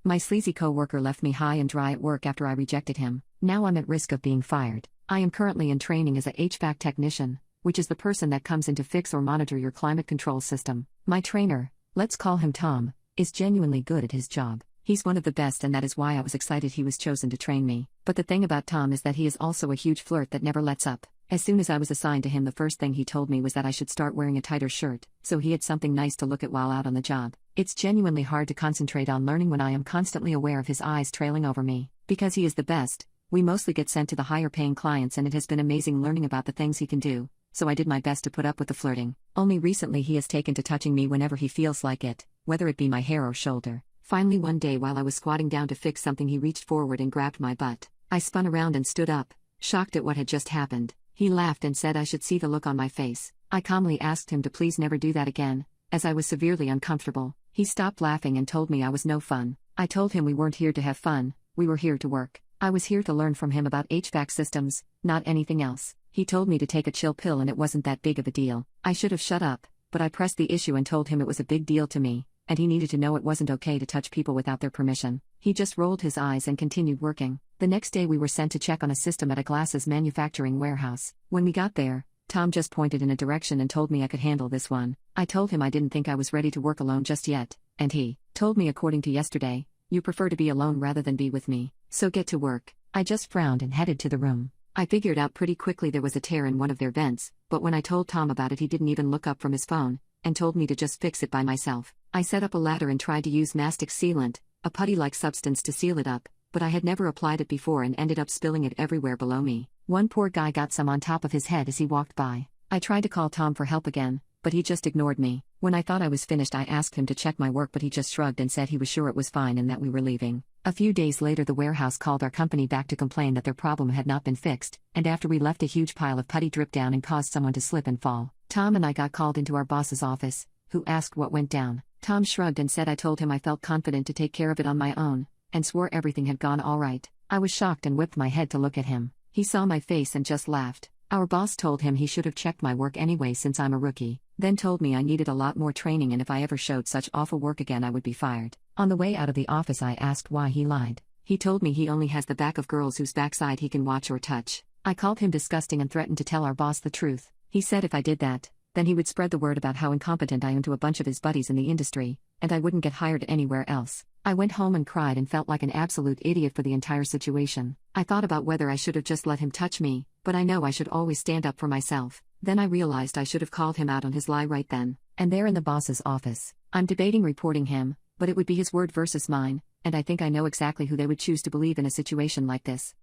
My sleazy coworker left me high and dry at work after I rejected him. Now I'm at risk of being fired. I am currently in training as a HVAC technician, which is the person that comes in to fix or monitor your climate control system. My trainer, let's call him Tom, is genuinely good at his job. He's one of the best, and that is why I was excited he was chosen to train me. But the thing about Tom is that he is also a huge flirt that never lets up. As soon as I was assigned to him, the first thing he told me was that I should start wearing a tighter shirt, so he had something nice to look at while out on the job. It's genuinely hard to concentrate on learning when I am constantly aware of his eyes trailing over me. Because he is the best, we mostly get sent to the higher paying clients, and it has been amazing learning about the things he can do, so I did my best to put up with the flirting. Only recently he has taken to touching me whenever he feels like it, whether it be my hair or shoulder. Finally one day while I was squatting down to fix something, he reached forward and grabbed my butt. I spun around and stood up, shocked at what had just happened. He laughed and said I should see the look on my face. I calmly asked him to please never do that again, as I was severely uncomfortable. He stopped laughing and told me I was no fun. I told him we weren't here to have fun, we were here to work. I was here to learn from him about HVAC systems, not anything else. He told me to take a chill pill and it wasn't that big of a deal. I should have shut up, but I pressed the issue and told him it was a big deal to me, and he needed to know it wasn't okay to touch people without their permission. He just rolled his eyes and continued working. The next day we were sent to check on a system at a glasses manufacturing warehouse. When we got there, Tom just pointed in a direction and told me I could handle this one. I told him I didn't think I was ready to work alone just yet, and he told me, according to yesterday, you prefer to be alone rather than be with me, so get to work. I just frowned and headed to the room. I figured out pretty quickly there was a tear in one of their vents, but when I told Tom about it he didn't even look up from his phone, and told me to just fix it by myself. I set up a ladder and tried to use mastic sealant, a putty-like substance, to seal it up, but I had never applied it before and ended up spilling it everywhere below me. One poor guy got some on top of his head as he walked by. I tried to call Tom for help again, but he just ignored me. When I thought I was finished I asked him to check my work, but he just shrugged and said he was sure it was fine and that we were leaving. A few days later the warehouse called our company back to complain that their problem had not been fixed, and after we left a huge pile of putty dripped down and caused someone to slip and fall. Tom and I got called into our boss's office, who asked what went down. Tom shrugged and said I told him I felt confident to take care of it on my own, and swore everything had gone all right. I was shocked and whipped my head to look at him. He saw my face and just laughed. Our boss told him he should have checked my work anyway since I'm a rookie, then told me I needed a lot more training and if I ever showed such awful work again I would be fired. On the way out of the office I asked why he lied. He told me he only has the back of girls whose backside he can watch or touch. I called him disgusting and threatened to tell our boss the truth. He said if I did that, then he would spread the word about how incompetent I am to a bunch of his buddies in the industry, and I wouldn't get hired anywhere else. I went home and cried and felt like an absolute idiot for the entire situation. I thought about whether I should have just let him touch me, but I know I should always stand up for myself. Then I realized I should have called him out on his lie right then and there in the boss's office. I'm debating reporting him, but it would be his word versus mine, and I think I know exactly who they would choose to believe in a situation like this.